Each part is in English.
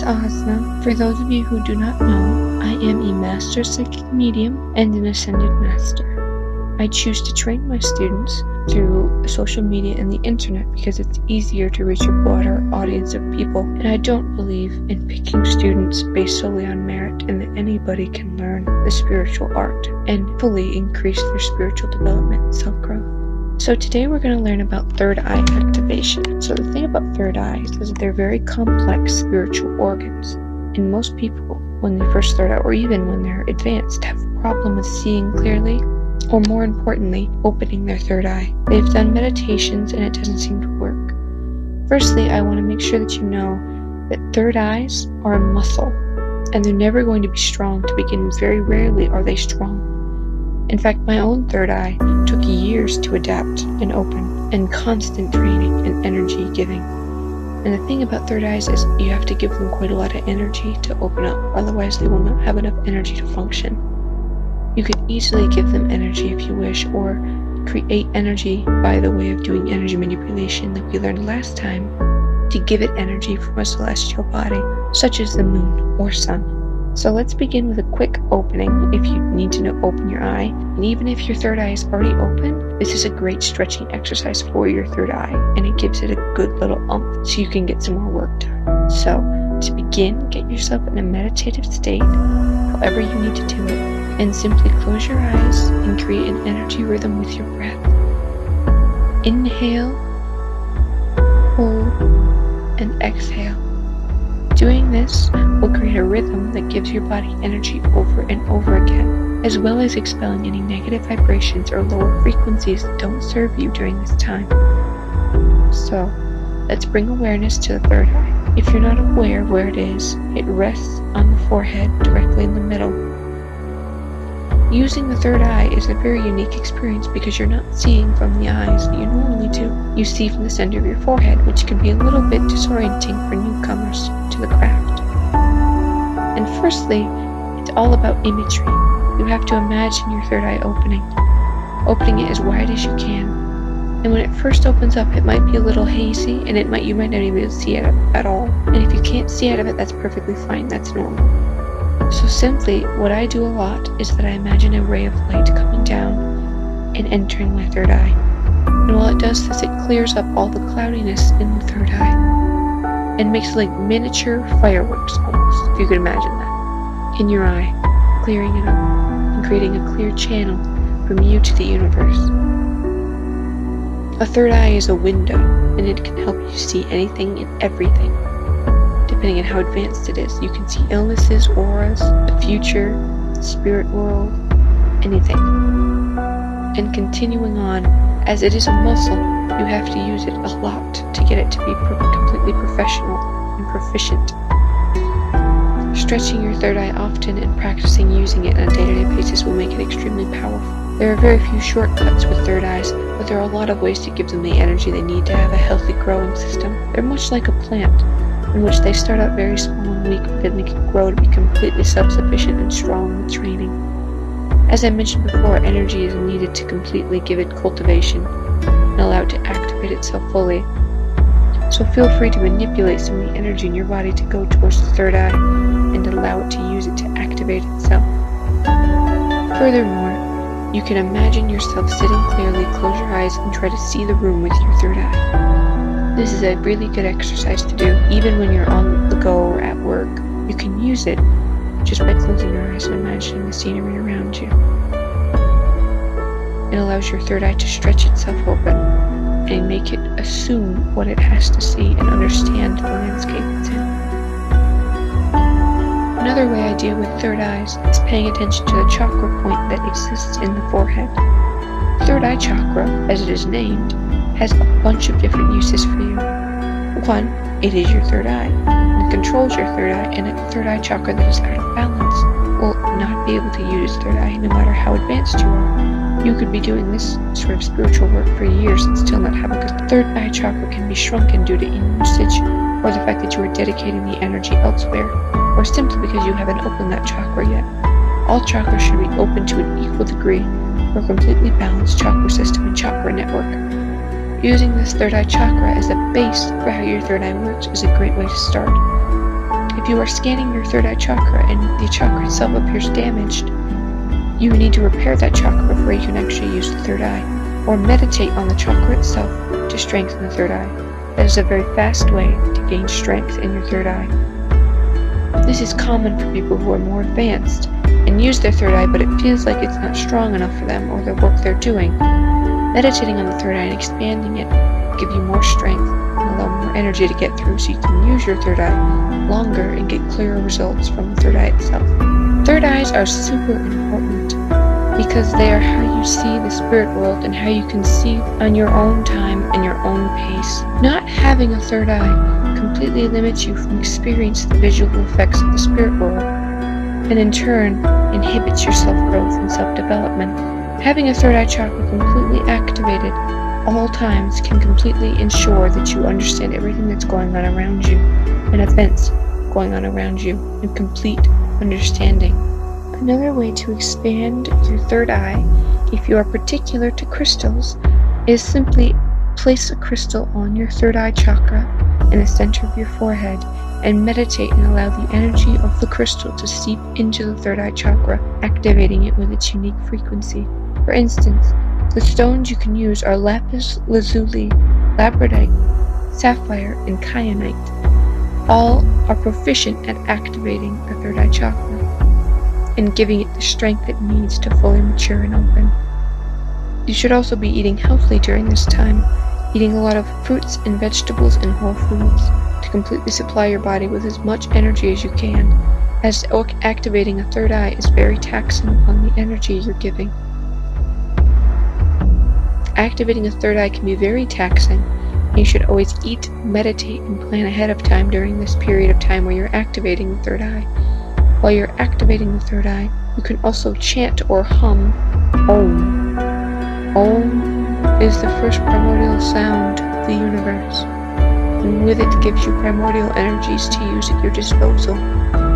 Azna. For those of you who do not know, I am a master psychic medium and an ascended master. I choose to train my students through social media and the internet because it's easier to reach a broader audience of people, and I don't believe in picking students based solely on merit, and that anybody can learn the spiritual art and fully increase their spiritual development and self-growth. So today we're going to learn about third eye activation. So the thing about third eyes is that they're very complex spiritual organs, and most people, when they first start out or even when they're advanced, have a problem with seeing clearly, or more importantly, opening their third eye. They've done meditations and it doesn't seem to work. Firstly, I want to make sure that you know that third eyes are a muscle, and they're never going to be strong to begin with. Very rarely are they strong. In fact, my own third eye took years to adapt and open, and constant training and energy giving. And the thing about third eyes is you have to give them quite a lot of energy to open up, otherwise they will not have enough energy to function. You can easily give them energy if you wish, or create energy by the way of doing energy manipulation like we learned last time, to give it energy from a celestial body, such as the moon or sun. So let's begin with a quick opening. If you need to open your eye, and even if your third eye is already open, this is a great stretching exercise for your third eye, and it gives it a good little oomph so you can get some more work done. So to begin, get yourself in a meditative state, however you need to do it, and simply close your eyes and create an energy rhythm with your breath. Inhale, hold, and exhale. Doing this will create a rhythm that gives your body energy over and over again, as well as expelling any negative vibrations or lower frequencies that don't serve you during this time. So, let's bring awareness to the third eye. If you're not aware of where it is, it rests on the forehead directly in the middle. Using the third eye is a very unique experience because you're not seeing from the eyes that you normally do. You see from the center of your forehead, which can be a little bit disorienting for newcomers to the craft. And firstly, it's all about imagery. You have to imagine your third eye opening it as wide as you can. And when it first opens up, it might be a little hazy, and you might not even see it at all. And if you can't see out of it, that's perfectly fine. That's normal. So simply, what I do a lot is that I imagine a ray of light coming down and entering my third eye. And while it does this, it clears up all the cloudiness in the third eye and makes it like miniature fireworks almost, if you could imagine that, in your eye, clearing it up and creating a clear channel from you to the universe. A third eye is a window, and it can help you see anything and everything. Depending on how advanced it is, you can see illnesses, auras, the future, the spirit world, anything. And continuing on, as it is a muscle, you have to use it a lot to get it to be completely professional and proficient. Stretching your third eye often and practicing using it on a day-to-day basis will make it extremely powerful. There are very few shortcuts with third eyes, but there are a lot of ways to give them the energy they need to have a healthy growing system. They're much like a plant, in which they start out very small and weak, but then they can grow to be completely self-sufficient and strong with training. As I mentioned before, energy is needed to completely give it cultivation and allow it to activate itself fully. So feel free to manipulate some of the energy in your body to go towards the third eye and allow it to use it to activate itself. Furthermore, you can imagine yourself sitting clearly, close your eyes, and try to see the room with your third eye. This is a really good exercise to do, even when you're on the go or at work. You can use it just by closing your eyes and imagining the scenery around you. It allows your third eye to stretch itself open and make it assume what it has to see and understand the landscape it's in. Another way I deal with third eyes is paying attention to the chakra point that exists in the forehead. Third eye chakra, as it is named, has a bunch of different uses for you. One, it is your third eye. It controls your third eye, and a third eye chakra that is out of balance will not be able to use third eye no matter how advanced you are. You could be doing this sort of spiritual work for years and still not have a good third eye chakra. Can be shrunken due to usage, or the fact that you are dedicating the energy elsewhere, or simply because you haven't opened that chakra yet. All chakras should be open to an equal degree for a completely balanced chakra system and chakra network. Using this third eye chakra as a base for how your third eye works is a great way to start. If you are scanning your third eye chakra and the chakra itself appears damaged, you need to repair that chakra before you can actually use the third eye, or meditate on the chakra itself to strengthen the third eye. That is a very fast way to gain strength in your third eye. This is common for people who are more advanced and use their third eye, but it feels like it's not strong enough for them or the work they're doing. Meditating on the third eye and expanding it will give you more strength and allow more energy to get through, so you can use your third eye longer and get clearer results from the third eye itself. Third eyes are super important because they are how you see the spirit world and how you can see on your own time and your own pace. Not having a third eye completely limits you from experiencing the visual effects of the spirit world, and in turn inhibits your self-growth and self-development. Having a third eye chakra completely activated all times can completely ensure that you understand everything that's going on around you and events going on around you in complete understanding. Another way to expand your third eye, if you are particular to crystals, is simply place a crystal on your third eye chakra in the center of your forehead and meditate and allow the energy of the crystal to seep into the third eye chakra, activating it with its unique frequency. For instance, the stones you can use are lapis lazuli, labradorite, sapphire, and kyanite. All are proficient at activating the third eye chakra and giving it the strength it needs to fully mature and open. You should also be eating healthily during this time, eating a lot of fruits and vegetables and whole foods to completely supply your body with as much energy as you can, as activating a third eye is very taxing on the energy you're giving. Activating a third eye can be very taxing. You should always eat, meditate, and plan ahead of time during this period of time where you're activating the third eye. While you're activating the third eye, you can also chant or hum Om. Om is the first primordial sound of the universe, and with it gives you primordial energies to use at your disposal.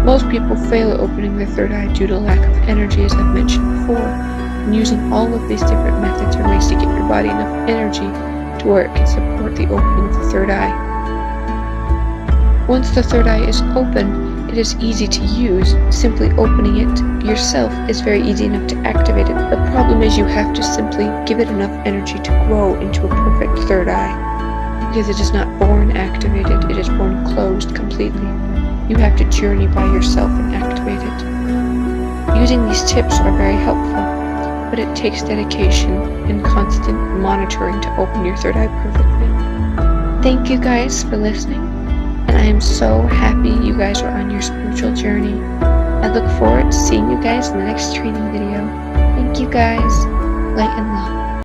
Most people fail at opening their third eye due to lack of energy, as I've mentioned before, and using all of these different methods are ways to get your body enough energy to where it can support the opening of the third eye. Once the third eye is open, it is easy to use. Simply opening it yourself is very easy enough to activate it. The problem is you have to simply give it enough energy to grow into a perfect third eye, because it is not born activated, it is born closed completely. You have to journey by yourself and activate it. Using these tips are very helpful, but it takes dedication and constant monitoring to open your third eye perfectly. Thank you guys for listening, and I am so happy you guys are on your spiritual journey. I look forward to seeing you guys in the next training video. Thank you guys. Light and love.